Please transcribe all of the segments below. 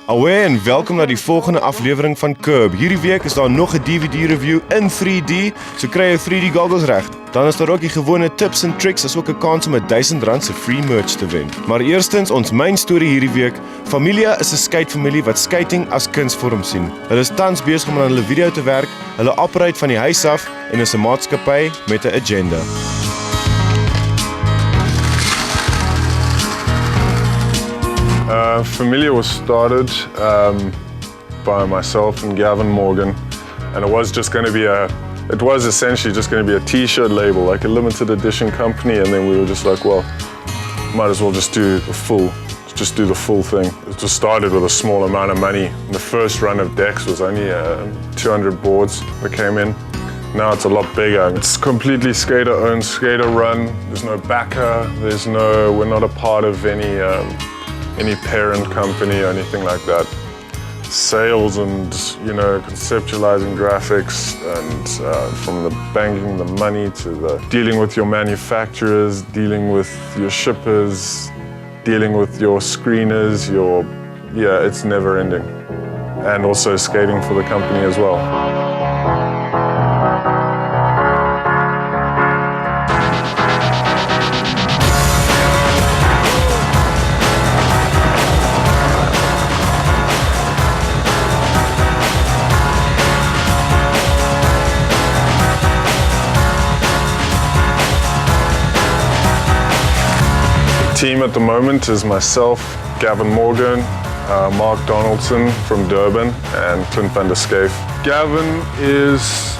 Away en welkom na die volgende aflewering van Kurb. Hierdie week is daar nog 'n DVD-review in 3D, so kry jy 3D goggles reg. Dan is daar ook die gewone tips en tricks, as ook 'n kans om R1000 se free merch te wen. Maar eerstens, ons main storie hierdie week. Familia is 'n skatefamilie wat skating as kunsvorm sien. Hulle is tans besig om aan hulle video te werk, hulle operate van die huis af en is 'n maatskappy met 'n agenda. Familia was started by myself and Gavin Morgan, and it was essentially just going to be a t-shirt label, like a limited edition company, and then we were just like, well, might as well just do the full thing. It just started with a small amount of money. The first run of decks was only 200 boards that came in. Now it's a lot bigger. It's completely skater-owned, skater-run. There's no backer. We're not a part of any parent company or anything like that. Sales and, conceptualizing graphics and from the banking the money to the dealing with your manufacturers, dealing with your shippers, dealing with your screeners, it's never ending. And also skating for the company as well. Team at the moment is myself, Gavin Morgan, Mark Donaldson from Durban, and Clint van der Scaife. Gavin is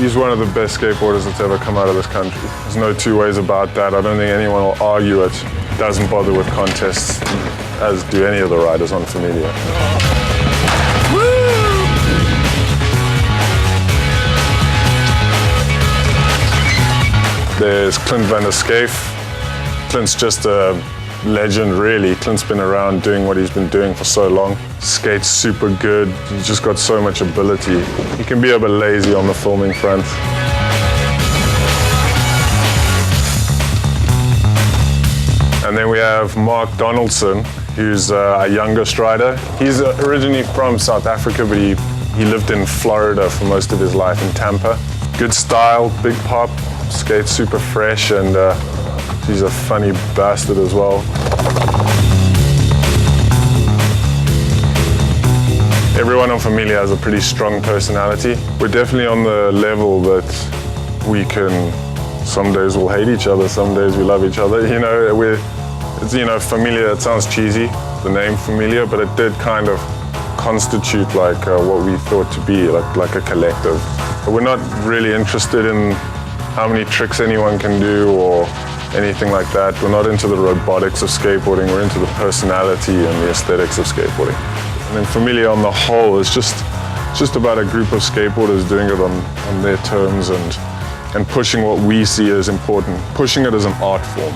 he's one of the best skateboarders that's ever come out of this country. There's no two ways about that. I don't think anyone will argue it. Doesn't bother with contests, as do any of the riders on Familia. There's Clint van der Scaife. Clint's just a legend, really. Clint's been around doing what he's been doing for so long. Skates super good. He's just got so much ability. He can be a bit lazy on the filming front. And then we have Mark Donaldson, who's a youngest rider. He's originally from South Africa, but he lived in Florida for most of his life, in Tampa. Good style, big pop. Skates super fresh, and he's a funny bastard as well. Everyone on Familia has a pretty strong personality. We're definitely on the level that some days we'll hate each other, some days we love each other. Familia, it sounds cheesy, the name Familia, but it did kind of constitute what we thought to be like a collective. But we're not really interested in how many tricks anyone can do or anything like that. We're not into the robotics of skateboarding, we're into the personality and the aesthetics of skateboarding. And then Familia on the whole is just about a group of skateboarders doing it on their terms and pushing what we see as important, pushing it as an art form.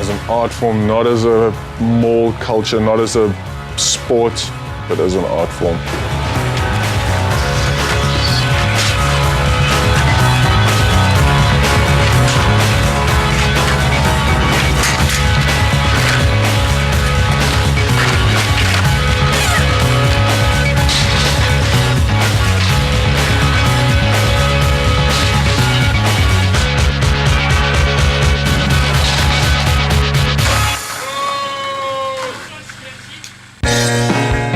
As an art form, not as a mall culture, not as a sport, but as an art form.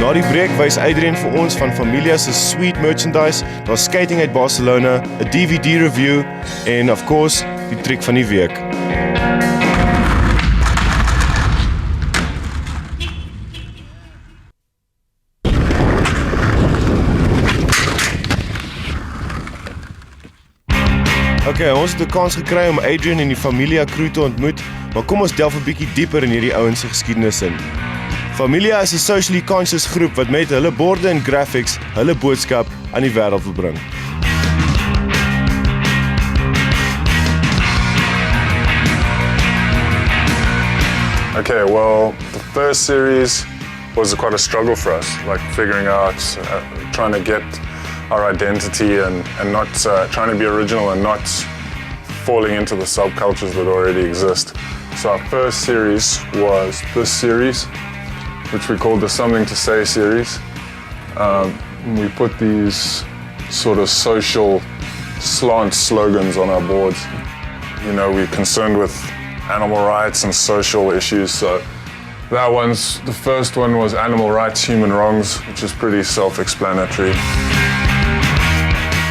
Na die breek wys Adrian vir ons van Familia se sweet merchandise, daar's skating uit Barcelona, 'n DVD review en of course, die trick van die week. Okay, ons het 'n kans gekry om Adrian en die Familia crew te ontmoet, maar kom ons delf 'n bietjie dieper in hierdie ouens se geskiedenis in. Familia is 'n socially conscious groep wat met hulle borde en graphics hulle boodskap aan die wêreld wil bring. Okay, well, the first series was quite a struggle for us, like figuring out, trying to get our identity and not trying to be original and not falling into the subcultures that already exist. So our first series was this series, which we called the Something to Say series. We put these sort of social slant slogans on our boards. You know, we're concerned with animal rights and social issues, so the first one was animal rights, human wrongs, which is pretty self-explanatory.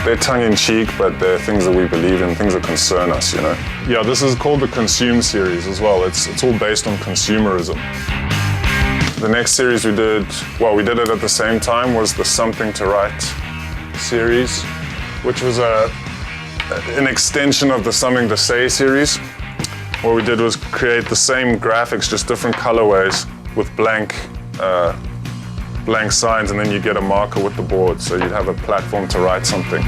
They're tongue-in-cheek, but they're things that we believe in, things that concern us, you know. Yeah, this is called the Consume series as well. It's all based on consumerism. The next series we did it at the same time, was the Something to Write series, which was an extension of the Something to Say series. What we did was create the same graphics, just different colorways with blank signs, and then you get a marker with the board, so you'd have a platform to write something.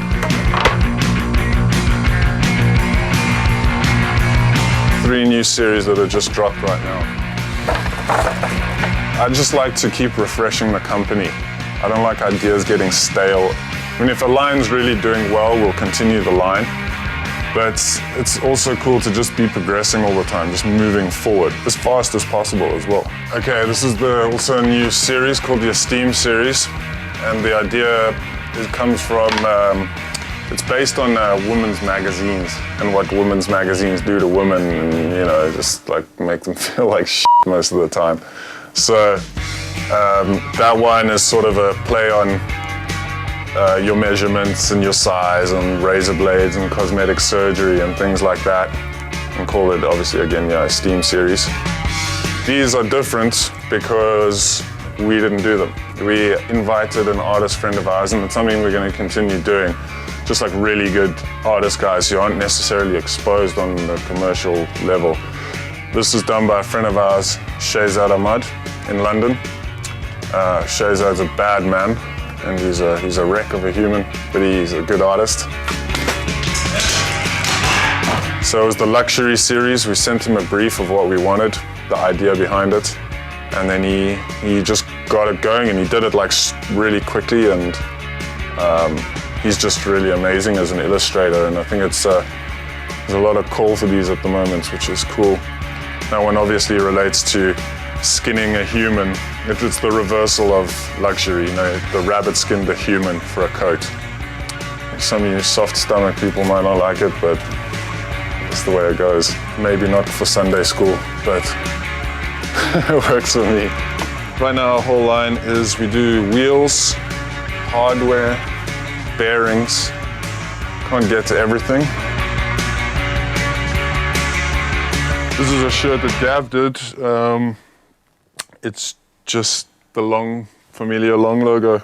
3 new series that are just dropped right now. I just like to keep refreshing the company. I don't like ideas getting stale. I mean, if a line's really doing well, we'll continue the line. But it's also cool to just be progressing all the time, just moving forward as fast as possible as well. Okay, this is also a new series called the Esteem series. And the idea comes from, it's based on women's magazines and what women's magazines do to women, and, you know, just like make them feel like shit most of the time. So that one is sort of a play on your measurements and your size and razor blades and cosmetic surgery and things like that, and call it, obviously, again, yeah, Esteem series. These are different because we didn't do them. We invited an artist friend of ours, and it's something we're going to continue doing. Just like really good artist guys who aren't necessarily exposed on the commercial level. This is done by a friend of ours, Shahzad Ahmad, in London. Shahzad's a bad man, and he's a wreck of a human, but he's a good artist. So it was the luxury series. We sent him a brief of what we wanted, the idea behind it, and then he just got it going, and he did it like really quickly, and he's just really amazing as an illustrator, and I think there's a lot of call for these at the moment, which is cool. That one obviously relates to skinning a human. It's the reversal of luxury, you know, the rabbit skinned the human for a coat. Some of you soft stomach people might not like it, but it's the way it goes. Maybe not for Sunday school, but it works for me. Right now our whole line is we do wheels, hardware, bearings. Can't get to everything. This is a shirt that Gav did. It's just the Familia long logo.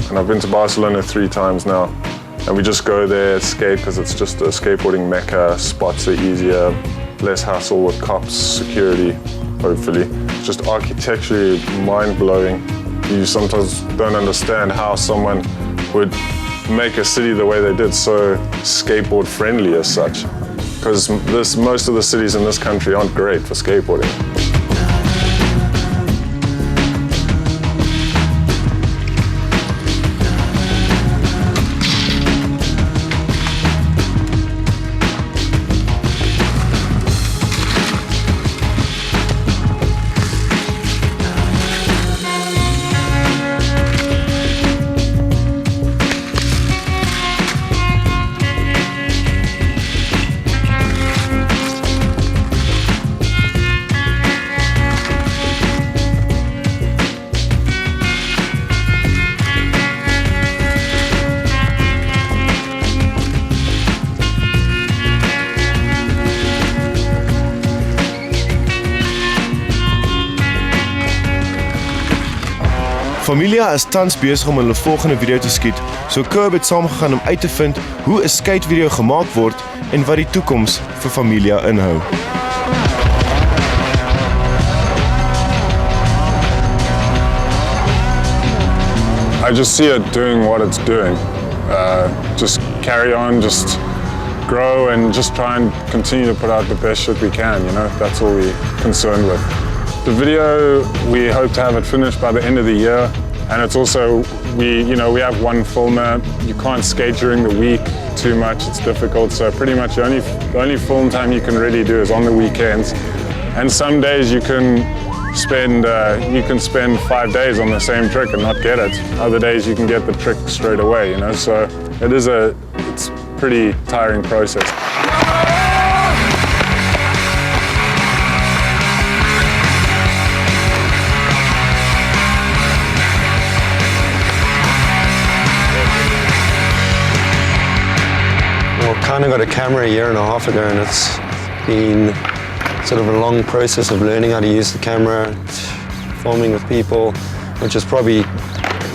And I've been to Barcelona 3 times now. And we just go there, skate, because it's just a skateboarding mecca. Spots are easier, less hassle with cops, security, hopefully. Just architecturally mind-blowing. You sometimes don't understand how someone would make a city the way they did, so skateboard-friendly as such. Because most of the cities in this country aren't great for skateboarding. Familia is tans besig om hulle volgende video te skiet, so Kurb het saamgegaan om uit te vind hoe 'n skatevideo gemaak word en wat die toekoms vir Familia inhou. I just see it doing what it's doing. Just carry on, just grow and just try and continue to put out the best shit we can, you know? That's all we're concerned with. The video, we hope to have it finished by the end of the year. And it's also, we have one filmer. You can't skate during the week too much, it's difficult. So pretty much the only film time you can really do is on the weekends. And some days you can spend 5 days on the same trick and not get it. Other days you can get the trick straight away, you know? So it's a pretty tiring process. I got a camera a year and a half ago, and it's been sort of a long process of learning how to use the camera, filming with people, which is probably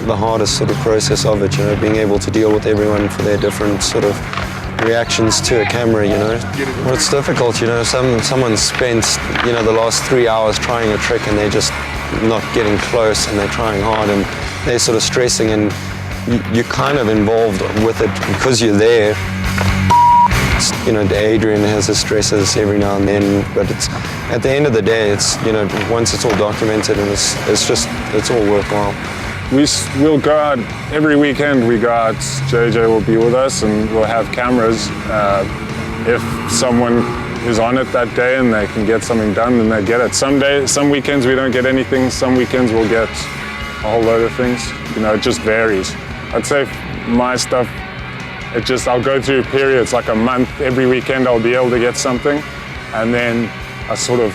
the hardest sort of process of it, you know, being able to deal with everyone for their different sort of reactions to a camera, you know. Well, it's difficult, you know, someone spent, you know, the last 3 hours trying a trick and they're just not getting close and they're trying hard and they're sort of stressing, and you're kind of involved with it because you're there. You know, Adrian has his stresses every now and then, but it's at the end of the day, it's, you know, once it's all documented and it's all worthwhile. We'll go out every weekend. We go out. JJ will be with us, and we'll have cameras. If someone is on it that day and they can get something done, then they get it. Some weekends we don't get anything. Some weekends we'll get a whole load of things. You know, it just varies. I'd say my stuff, I'll go through periods, like a month. Every weekend I'll be able to get something, and then I sort of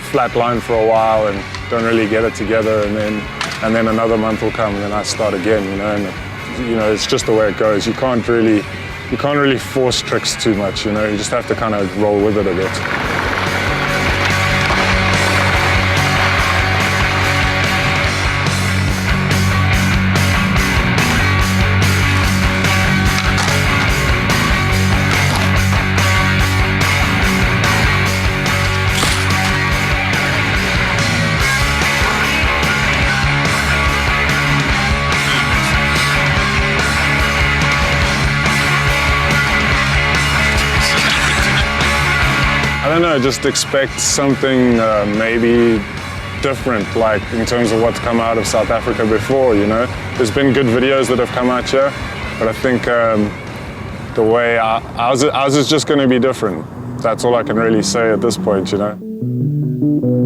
flatline for a while and don't really get it together, and then another month will come and then I start again, you know. And you know, it's just the way it goes. You can't really force tricks too much, you know. You just have to kind of roll with it a bit. I don't know, just expect something maybe different, like in terms of what's come out of South Africa before, you know. There's been good videos that have come out here, but I think the way ours is just going to be different. That's all I can really say at this point, you know.